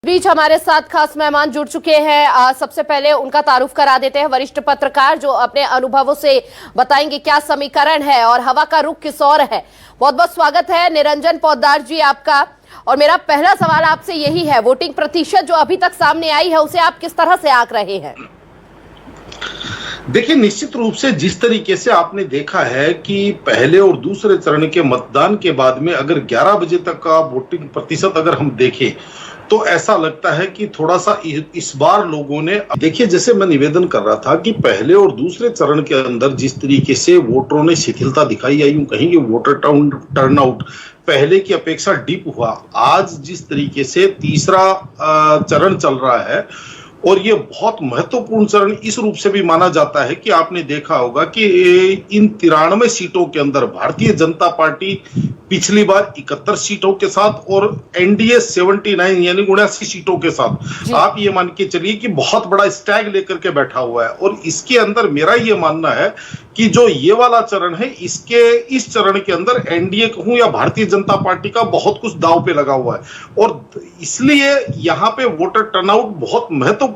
बीच हमारे साथ खास मेहमान जुड़ चुके हैं। सबसे पहले उनका तारुफ करा देते हैं। वरिष्ठ पत्रकार जो अपने अनुभवों से बताएंगे क्या समीकरण है और हवा का रुख किस ओर है। बहुत बहुत स्वागत है निरंजन पोद्दार जी आपका। और मेरा पहला सवाल आपसे यही है, वोटिंग प्रतिशत जो अभी तक सामने आई है उसे आप किस तरह से आंक रहे हैं? देखिए, निश्चित रूप से जिस तरीके से आपने देखा है कि पहले और दूसरे चरण के मतदान के बाद में अगर 11 बजे तक का वोटिंग प्रतिशत अगर हम देखें तो ऐसा लगता है कि थोड़ा सा इस बार लोगों ने, देखिए जैसे मैं निवेदन कर रहा था कि पहले और दूसरे चरण के अंदर जिस तरीके से वोटरों ने शिथिलता दिखाई, या यूं कहेंगे वोटर टर्नआउट पहले की अपेक्षा डिप हुआ। आज जिस तरीके से तीसरा चरण चल रहा है और ये बहुत महत्वपूर्ण चरण इस रूप से भी माना जाता है कि आपने देखा होगा कि इन 93 सीटों के अंदर भारतीय जनता पार्टी पिछली बार 71 सीटों के साथ और एनडीए 79 यानी 79 सीटों के साथ आप ये मान के चलिए कि बहुत बड़ा स्टैग लेकर के बैठा हुआ है। और इसके अंदर मेरा ये मानना है कि जो ये वाला चरण है, इस चरण के अंदर एनडीए कहूं या भारतीय जनता पार्टी का बहुत कुछ दांव पे लगा हुआ है और इसलिए यहाँ पे वोटर टर्नआउट बहुत महत्वपूर्ण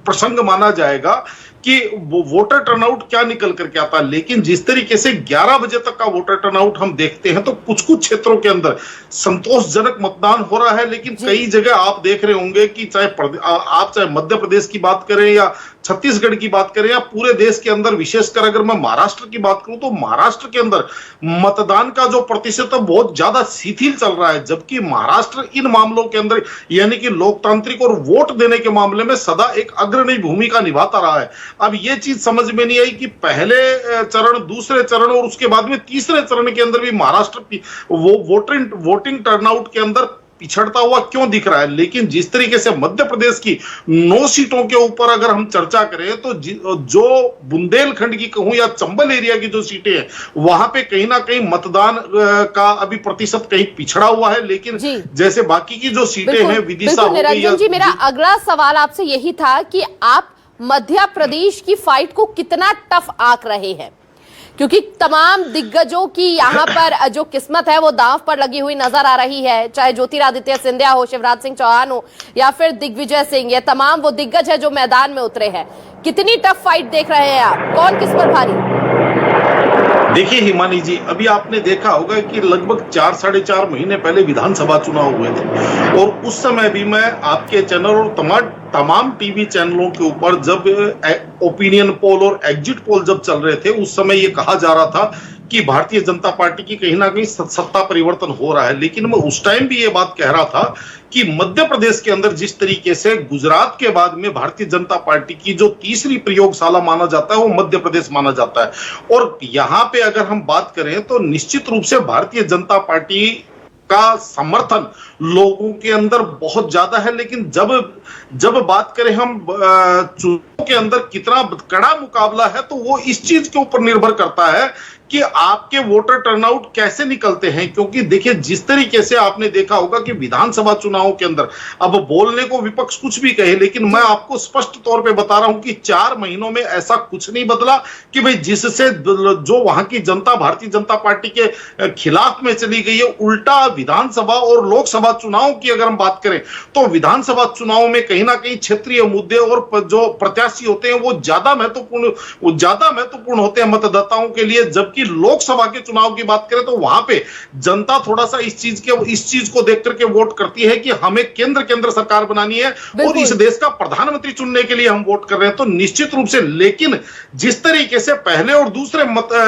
प्रसंग माना जाएगा कि वो वोटर टर्नआउट क्या निकल करके आता है। लेकिन जिस तरीके से 11 बजे तक का वोटर टर्नआउट हम देखते हैं तो कुछ कुछ क्षेत्रों के अंदर संतोषजनक मतदान हो रहा है, लेकिन कई जगह आप देख रहे होंगे कि चाहे मध्य प्रदेश की बात करें या छत्तीसगढ़ की बात करें या पूरे देश के अंदर, विशेषकर अगर मैं महाराष्ट्र की बात करूं तो महाराष्ट्र के अंदर मतदान का जो प्रतिशत है बहुत ज्यादा शिथिल चल रहा है, जबकि महाराष्ट्र इन मामलों के अंदर यानी कि लोकतांत्रिक और वोट देने के मामले में सदा एक अग्रणी भूमिका निभाता रहा है। अब ये चीज समझ में नहीं आई कि पहले चरण, दूसरे चरण और उसके बाद में तीसरे चरण के अंदर भी महाराष्ट्र वोटिंग टर्नआउट के अंदर पिछड़ता हुआ क्यों दिख रहा है। लेकिन जिस तरीके से मध्य प्रदेश की 9 सीटों के ऊपर अगर हम चर्चा करें तो जो बुंदेलखंड की कहूं या चंबल एरिया की जो सीटें हैं वहां पे कहीं ना कहीं मतदान का अभी प्रतिशत कहीं पिछड़ा हुआ है, लेकिन जैसे बाकी की जो सीटें हैं विदिशा हो गई। निरंजन जी, मेरा अगला सवाल आपसे यही था कि आप मध्य प्रदेश की फाइट को कितना टफ आंक रहे हैं, क्योंकि तमाम दिग्गजों की यहाँ पर जो किस्मत है वो दांव पर लगी हुई नजर आ रही है। चाहे ज्योतिरादित्य सिंधिया हो, शिवराज सिंह चौहान हो या फिर दिग्विजय सिंह, ये तमाम वो दिग्गज है जो मैदान में उतरे हैं। कितनी टफ फाइट देख रहे हैं आप, कौन किस पर भारी? देखिए हिमानी जी, अभी आपने देखा होगा कि लगभग 4-4.5 महीने पहले विधानसभा चुनाव हुए थे और उस समय भी मैं आपके चैनल और तमाम टीवी चैनलों के ऊपर जब ओपिनियन पोल और एग्जिट पोल जब चल रहे थे उस समय ये कहा जा रहा था कि भारतीय जनता पार्टी की कहीं ना कहीं सत्ता परिवर्तन हो रहा है। लेकिन मैं उस टाइम भी ये बात कह रहा था कि मध्य प्रदेश के अंदर जिस तरीके से गुजरात के बाद में भारतीय जनता पार्टी की जो तीसरी प्रयोगशाला माना जाता है वो मध्य प्रदेश माना जाता है। और यहाँ पे अगर हम बात करें तो निश्चित रूप से भारतीय जनता पार्टी का समर्थन लोगों के अंदर बहुत ज्यादा है, लेकिन जब बात करें हम चुनाव के अंदर कितना कड़ा मुकाबला है तो वो इस चीज के ऊपर निर्भर करता है कि आपके वोटर टर्नआउट कैसे निकलते हैं। क्योंकि देखिए जिस तरीके से आपने देखा होगा कि विधानसभा चुनाव के अंदर, अब बोलने को विपक्ष कुछ भी कहे लेकिन मैं आपको स्पष्ट तौर पे बता रहा हूं कि 4 महीनों में ऐसा कुछ नहीं बदला कि भाई जिससे जो वहां की जनता भारतीय जनता पार्टी के खिलाफ में चली गई है। उल्टा विधानसभा और लोकसभा चुनाव की अगर हम बात करें तो विधानसभा चुनाव में कहीं ना कहीं क्षेत्रीय मुद्दे और जो प्रत्याशी होते हैं वो ज्यादा महत्वपूर्ण होते हैं मतदाताओं के लिए, जबकि लोकसभा के चुनाव की बात करें तो वहां पे जनता थोड़ा सा इस चीज को देख करके वोट करती है कि हमें केंद्र सरकार बनानी है और इस देश का प्रधानमंत्री चुनने के लिए हम वोट कर रहे हैं। तो निश्चित रूप से, लेकिन जिस तरीके से पहले और दूसरे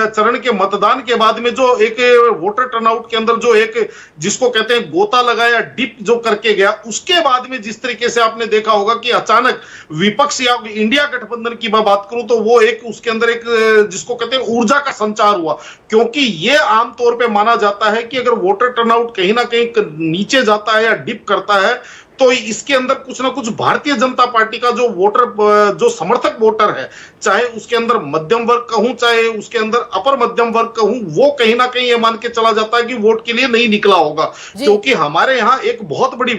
चरण के मतदान के बाद में जो एक वोटर टर्नआउट के अंदर जो एक जिसको कहते हैं गोता लगाया, डिप जो करके गया, उसके बाद में जिस तरीके से आपने देखा होगा कि अचानक विपक्ष या इंडिया गठबंधन की मैं बात करूं तो वो एक उसके अंदर एक जिसको कहते हैं ऊर्जा का संचार हुआ। क्योंकि ये आमतौर पे माना जाता है कि अगर वोटर टर्नआउट कहीं ना कहीं नीचे जाता है या डिप करता है तो इसके अंदर कुछ ना कुछ भारतीय जनता पार्टी का जो समर्थक वोटर है, चाहे उसके अंदर मध्यम वर्ग कहूं चाहे उसके अंदर अपर मध्यम वर्ग कहूं, वो कहीं ना कहीं ये मान के चला जाता है कि वोट के लिए नहीं निकला होगा। क्योंकि हमारे यहाँ एक बहुत बड़ी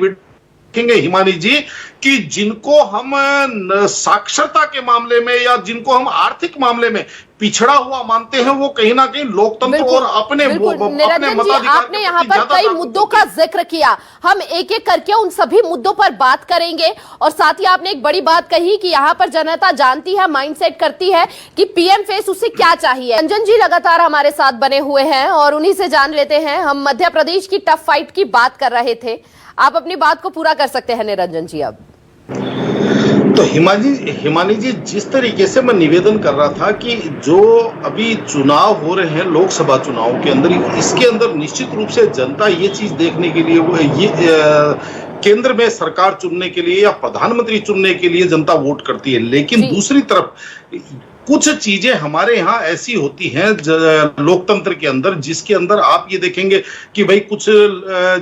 देखेंगे हिमानी जी कि जिनको हम साक्षरता के मामले में या जिनको हम आर्थिक मामले में पिछड़ा हुआ मानते हैं, वो कहीं ना कहीं लोकतंत्र और अपने निरंजन जी, मताधिकार आपने यहाँ पर कई मुद्दों का जिक्र किया, हम एक एक करके उन सभी मुद्दों पर बात करेंगे। और साथ ही आपने एक बड़ी बात कही कि यहाँ पर जनता जानती है, माइंडसेट करती है कि पीएम फेस उसे क्या चाहिए। रंजन जी लगातार हमारे साथ बने हुए हैं और उन्हीं से जान लेते हैं। हम मध्य प्रदेश की टफ फाइट की बात कर रहे थे, आप अपनी बात को पूरा कर सकते हैं निरंजन जी। अब तो हिमानी जी, जिस तरीके से मैं निवेदन कर रहा था कि जो अभी चुनाव हो रहे हैं लोकसभा चुनाव के अंदर, इसके अंदर निश्चित रूप से जनता ये चीज देखने के लिए केंद्र में सरकार चुनने के लिए या प्रधानमंत्री चुनने के लिए जनता वोट करती है। लेकिन दूसरी तरफ कुछ चीजें हमारे यहाँ ऐसी होती हैं लोकतंत्र के अंदर, जिसके अंदर आप ये देखेंगे कि भाई कुछ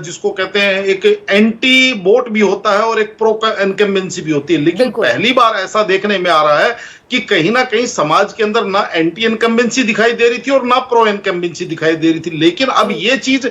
जिसको कहते हैं एक एंटी वोट भी होता है और एक प्रो इनकम्बेंसी भी होती है। लेकिन पहली बार ऐसा देखने में आ रहा है कि कहीं ना कहीं समाज के अंदर ना एंटी इनकम्बेंसी दिखाई दे रही थी और ना प्रो इनकम्बेंसी दिखाई दे रही थी। लेकिन अब ये चीज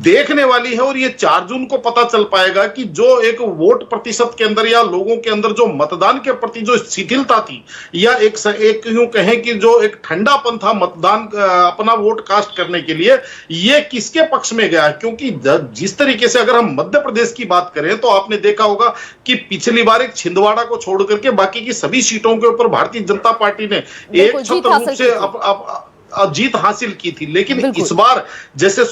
देखने वाली है और ये 4 जून को पता चल पाएगा कि जो एक वोट प्रतिशत के अंदर या लोगों के अंदर जो मतदान के प्रति जो शिथिलता थी या एक यूं कहें कि जो एक ठंडापन था मतदान अपना वोट कास्ट करने के लिए, ये किसके पक्ष में गया है। क्योंकि जिस तरीके से अगर हम मध्य प्रदेश की बात करें तो आपने देखा होगा कि पिछली बार एक छिंदवाड़ा को छोड़ करके बाकी की सभी सीटों के ऊपर भारतीय जनता पार्टी ने एक छत्र रूप से जीत हासिल की थी। लेकिन इस बार जैसे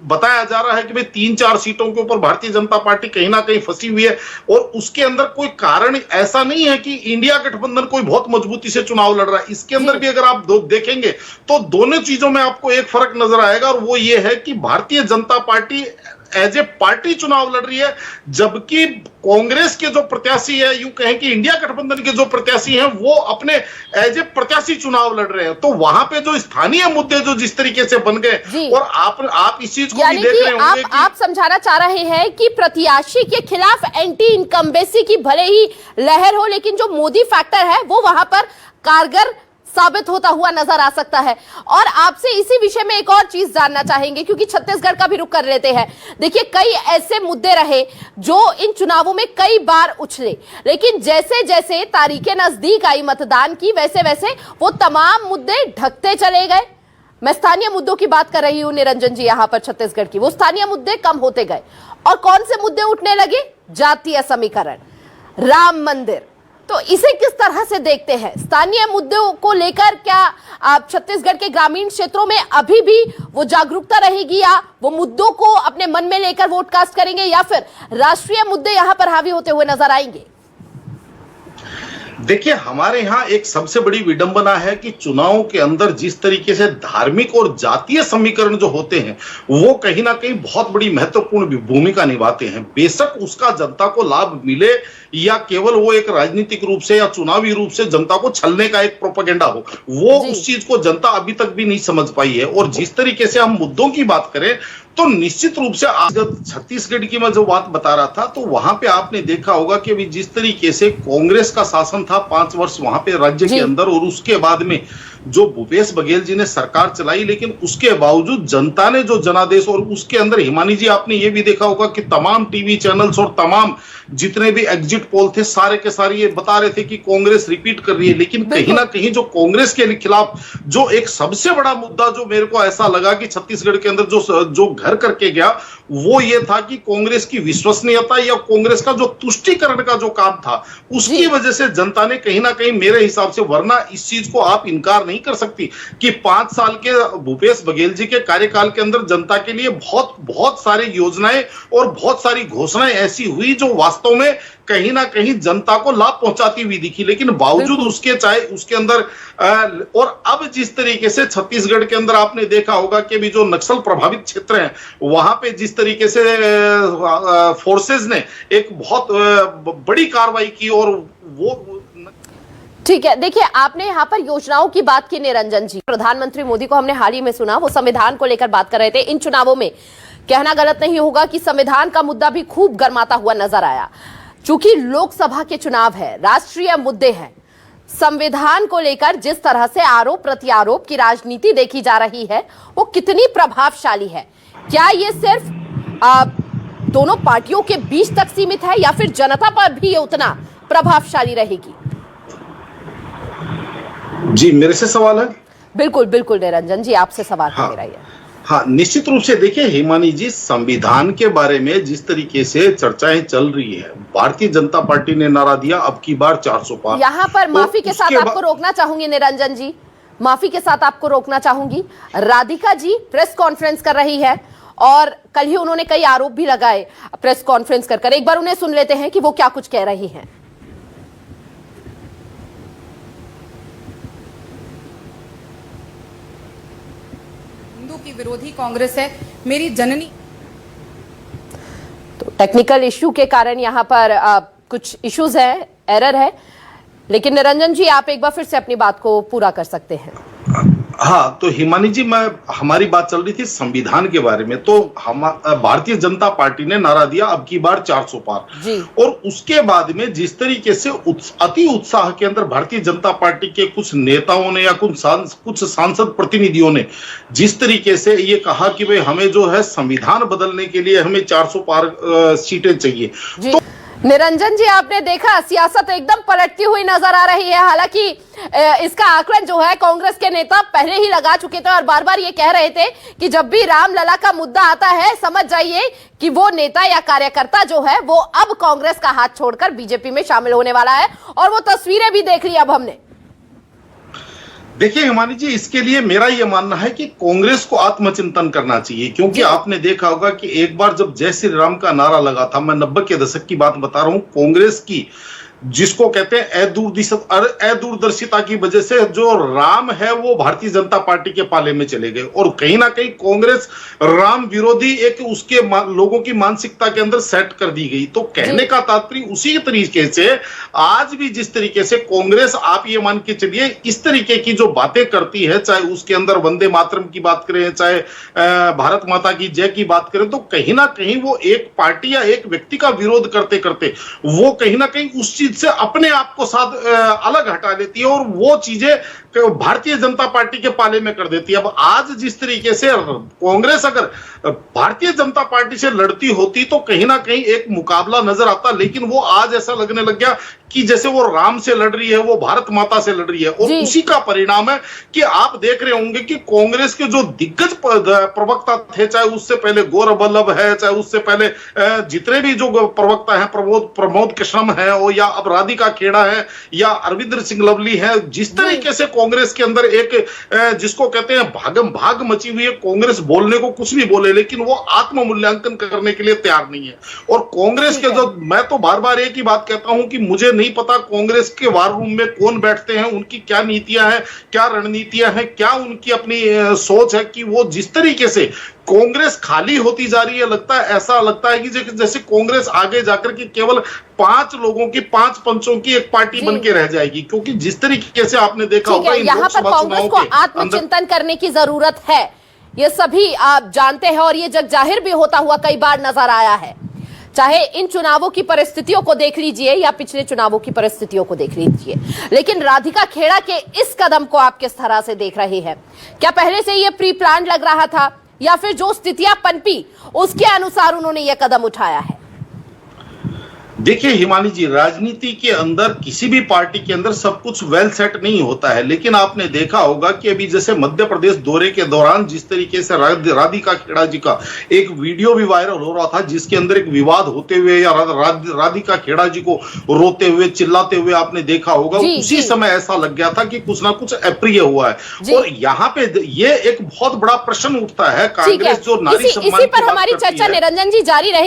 बताया जा रहा है कि भाई 3-4 सीटों के ऊपर भारतीय जनता पार्टी कहीं ना कहीं फंसी हुई है और उसके अंदर कोई कारण ऐसा नहीं है कि इंडिया गठबंधन कोई बहुत मजबूती से चुनाव लड़ रहा है। इसके अंदर भी अगर आप देखेंगे तो दोनों चीजों में आपको एक फर्क नजर आएगा और वो ये है कि Bharatiya Janata party as a party चुनाव लड़ रही है, जबकि कांग्रेस के जो प्रत्याशी है, यूं कहें कि इंडिया गठबंधन के जो प्रत्याशी हैं, वो अपने एज ए प्रत्याशी चुनाव लड़ रहे हैं। तो वहां पे जो स्थानीय मुद्दे जो जिस तरीके से बन गए और आप इस चीज को भी देख रहे होंगे कि आप समझाना चाह रहे हैं कि प्रत्याशी के खिलाफ एंटी इनकम्बेंसी की भले ही लहर हो, लेकिन जो मोदी फैक्टर है वो वहां पर कारगर साबित होता हुआ नजर आ सकता है। और आपसे इसी विषय में एक और चीज जानना चाहेंगे, क्योंकि छत्तीसगढ़ का भी रुख कर लेते हैं। देखिए, कई ऐसे मुद्दे रहे जो इन चुनावों में कई बार उछले, लेकिन जैसे जैसे तारीखें नजदीक आई मतदान की, वैसे वैसे वो तमाम मुद्दे ढकते चले गए। मैं स्थानीय मुद्दों की बात कर रही हूं निरंजन जी, यहां पर छत्तीसगढ़ की, वो स्थानीय मुद्दे कम होते गए और कौन से मुद्दे उठने लगे? जातीय समीकरण, राम मंदिर। तो इसे किस तरह से देखते हैं? स्थानीय मुद्दों को लेकर क्या आप छत्तीसगढ़ के ग्रामीण क्षेत्रों में अभी भी वो जागरूकता रहेगी, या वो मुद्दों को अपने मन में लेकर वोट कास्ट करेंगे, या फिर राष्ट्रीय मुद्दे यहां पर हावी होते हुए नजर आएंगे? देखिए, हमारे यहाँ एक सबसे बड़ी विडंबना है कि चुनाव के अंदर जिस तरीके से धार्मिक और जातीय समीकरण जो होते हैं वो कहीं ना कहीं बहुत बड़ी महत्वपूर्ण भूमिका निभाते हैं। बेशक उसका जनता को लाभ मिले या केवल वो एक राजनीतिक रूप से या चुनावी रूप से जनता को छलने का एक प्रोपेगेंडा हो, वो उस चीज को जनता अभी तक भी नहीं समझ पाई है। और जिस तरीके से हम मुद्दों की बात करें तो निश्चित रूप से छत्तीसगढ़ की मैं जो बात बता रहा था, तो वहां पे आपने देखा होगा कि अभी जिस तरीके से कांग्रेस का शासन था 5 वर्ष वहां पे राज्य के अंदर, और उसके बाद में जो भूपेश बघेल जी ने सरकार चलाई, लेकिन उसके बावजूद जनता ने जो जनादेश, और उसके अंदर हिमानी जी आपने ये भी देखा होगा कि तमाम टीवी चैनल्स और तमाम जितने भी एग्जिट पोल थे सारे के सारे ये बता रहे थे कि कांग्रेस रिपीट कर रही है। लेकिन कहीं ना कहीं जो कांग्रेस के खिलाफ जो एक सबसे बड़ा मुद्दा जो मेरे को ऐसा लगा कि छत्तीसगढ़ के अंदर जो घर करके गया, वो ये था कि कांग्रेस की विश्वसनीयता या कांग्रेस का जो तुष्टीकरण का जो काम था, उसकी वजह से जनता ने कहीं ना कहीं मेरे हिसाब से, वरना इस चीज को आप इनकार नहीं कर सकती कि 5 साल के भूपेश बघेल जी के कार्यकाल के अंदर जनता के लिए बहुत सारी योजनाएं और बहुत सारी घोषणाएं ऐसी हुई जो वास्तव में कहीं ना कहीं जनता को लाभ पहुंचाती हुई दिखी। लेकिन बावजूद उसके, चाहे उसके अंदर और अब जिस तरीके से छत्तीसगढ़ के अंदर आपने देखा होगा कि भी जो नक्सल प्रभावित क्षेत्र हैं वहां पे जिस तरीके से फोर्सेज ने एक बहुत बड़ी कार्रवाई की, और वो ठीक है। देखिए, आपने यहाँ पर योजनाओं की बात की निरंजन जी, प्रधानमंत्री मोदी को हमने हाल ही में सुना, वो संविधान को लेकर बात कर रहे थे। इन चुनावों में कहना गलत नहीं होगा कि संविधान का मुद्दा भी खूब गर्माता हुआ नजर आया। चूंकि लोकसभा के चुनाव है, राष्ट्रीय मुद्दे हैं, संविधान को लेकर जिस तरह से आरोप प्रत्यारोप की राजनीति देखी जा रही है वो कितनी प्रभावशाली है? क्या ये सिर्फ दोनों पार्टियों के बीच तक सीमित है या फिर जनता पर भी ये उतना प्रभावशाली रहेगी? जी, मेरे से सवाल है। बिल्कुल बिल्कुल निरंजन जी, आपसे सवाल है हाँ मेरा ये। हाँ, निश्चित रूप से देखिए हिमानी जी, संविधान के बारे में जिस तरीके से चर्चाएं चल रही है, भारतीय जनता पार्टी ने नारा दिया अब की बार 400 पार। यहाँ पर माफी के साथ उसके आपको रोकना चाहूंगी निरंजन जी, माफी के साथ आपको रोकना चाहूंगी। राधिका जी प्रेस कॉन्फ्रेंस कर रही है और कल ही उन्होंने कई आरोप भी लगाए प्रेस कॉन्फ्रेंस कर। एक बार उन्हें सुन लेते हैं कि वो क्या कुछ कह रही हैं। हिंदू की विरोधी कांग्रेस है, मेरी जननी। तो टेक्निकल इश्यू के कारण यहाँ पर कुछ इश्यूज है, एरर है, लेकिन निरंजन जी आप एक बार फिर से अपनी बात को पूरा कर सकते हैं। हाँ, तो हिमानी जी, हमारी बात चल रही थी संविधान के बारे में। तो हम भारतीय जनता पार्टी ने नारा दिया अब की बार 400 पार जी। और उसके बाद में जिस तरीके से अति उत्साह के अंदर भारतीय जनता पार्टी के कुछ नेताओं ने या कुछ सांसद प्रतिनिधियों ने जिस तरीके से ये कहा कि भाई हमें जो है संविधान बदलने के लिए हमें 400 पार सीटें चाहिए। तो निरंजन जी आपने देखा सियासत एकदम पलटती हुई नजर आ रही है। हालांकि इसका आकलन जो है कांग्रेस के नेता पहले ही लगा चुके थे और बार बार ये कह रहे थे कि जब भी रामलला का मुद्दा आता है समझ जाइए कि वो नेता या कार्यकर्ता जो है वो अब कांग्रेस का हाथ छोड़कर बीजेपी में शामिल होने वाला है, और वो तस्वीरें भी देख ली अब हमने। देखिए हिमानी जी, इसके लिए मेरा यह मानना है कि कांग्रेस को आत्मचिंतन करना चाहिए, क्योंकि आपने देखा होगा कि एक बार जब जय श्री राम का नारा लगा था, मैं 90 के दशक की बात बता रहा हूं, कांग्रेस की जिसको कहते हैं अदूरदर्शिता की वजह से जो राम है वो भारतीय जनता पार्टी के पाले में चले गए और कहीं ना कहीं कांग्रेस राम विरोधी एक उसके लोगों की मानसिकता के अंदर सेट कर दी गई। तो कहने का तात्पर्य उसी तरीके से आज भी जिस तरीके से कांग्रेस, आप ये मान के चलिए, इस तरीके की जो बातें करती है, चाहे उसके अंदर वंदे मातरम की बात करें, चाहे भारत माता की जय की बात करें, तो कहीं ना कहीं वो एक पार्टी या एक व्यक्ति का विरोध करते करते वो कहीं ना कहीं उस चीज से अपने आप को साथ अलग हटा लेती है और वो चीजें भारतीय जनता पार्टी के पाले में कर देती है। अब आज जिस तरीके से कांग्रेस अगर भारतीय जनता पार्टी से लड़ती होती तो कहीं ना कहीं एक मुकाबला नजर आता, लेकिन वो आज ऐसा लगने लग गया कि जैसे वो राम से लड़ रही है, वो भारत माता से लड़ रही है। और उसी का परिणाम है कि आप देख रहे होंगे कि कांग्रेस के जो दिग्गज प्रवक्ता थे, चाहे उससे पहले गौरव वल्लभ है, चाहे उससे पहले जितने भी जो प्रवक्ता हैं, प्रमोद कृष्णम है, और या अब राधिका खेड़ा है या अरविंदर सिंह लवली है, जिस तरीके से कांग्रेस के अंदर एक जिसको कहते हैं भागम भाग मची हुई है। कांग्रेस बोलने को कुछ भी बोले, लेकिन वो आत्म मूल्यांकन करने के लिए तैयार नहीं है। और कांग्रेस के जो, मैं तो बार बार एक ही बात कहता हूं कि मुझे नहीं पता कांग्रेस के वार रूम में कौन बैठते हैं, उनकी क्या नीतियां हैं, क्या रणनीतियां हैं, क्या उनकी अपनी सोच है कि वो जिस तरीके से कांग्रेस खाली होती जा रही है, ऐसा लगता है कि जैसे कांग्रेस आगे जाकर के केवल 5 लोगों की, 5 पंचों की एक पार्टी बन के रह जाएगी। क्योंकि जिस तरीके से आपने देखा होगा यहाँ पर कांग्रेस को आत्मचिंतन करने की जरूरत है, ये सभी आप जानते हैं और ये जग जाहिर भी होता हुआ कई बार नजर आया है। चाहे इन चुनावों की परिस्थितियों को देख लीजिए या पिछले चुनावों की परिस्थितियों को देख लीजिए, लेकिन राधिका खेड़ा के इस कदम को आप किस तरह से देख रही है? क्या पहले से ये प्री प्लान लग रहा था या फिर जो स्थितियां पनपी उसके अनुसार उन्होंने ये कदम उठाया है? देखिए हिमानी जी, राजनीति के अंदर किसी भी पार्टी के अंदर सब कुछ वेल सेट नहीं होता है, लेकिन आपने देखा होगा कि अभी जैसे मध्य प्रदेश दौरे के दौरान जिस तरीके से राधिका खेड़ा जी का एक वीडियो भी वायरल हो रहा था, जिसके अंदर एक विवाद होते हुए या राधिका खेड़ा जी को रोते हुए, चिल्लाते हुए आपने देखा होगा, उसी समय ऐसा लग गया था कि कुछ ना कुछ अप्रिय हुआ है। और यहाँ पे ये एक बहुत बड़ा प्रश्न उठता है, कांग्रेस जो नारी सम्मान की बात करती है। हमारी चर्चा निरंजन जी जारी रहे।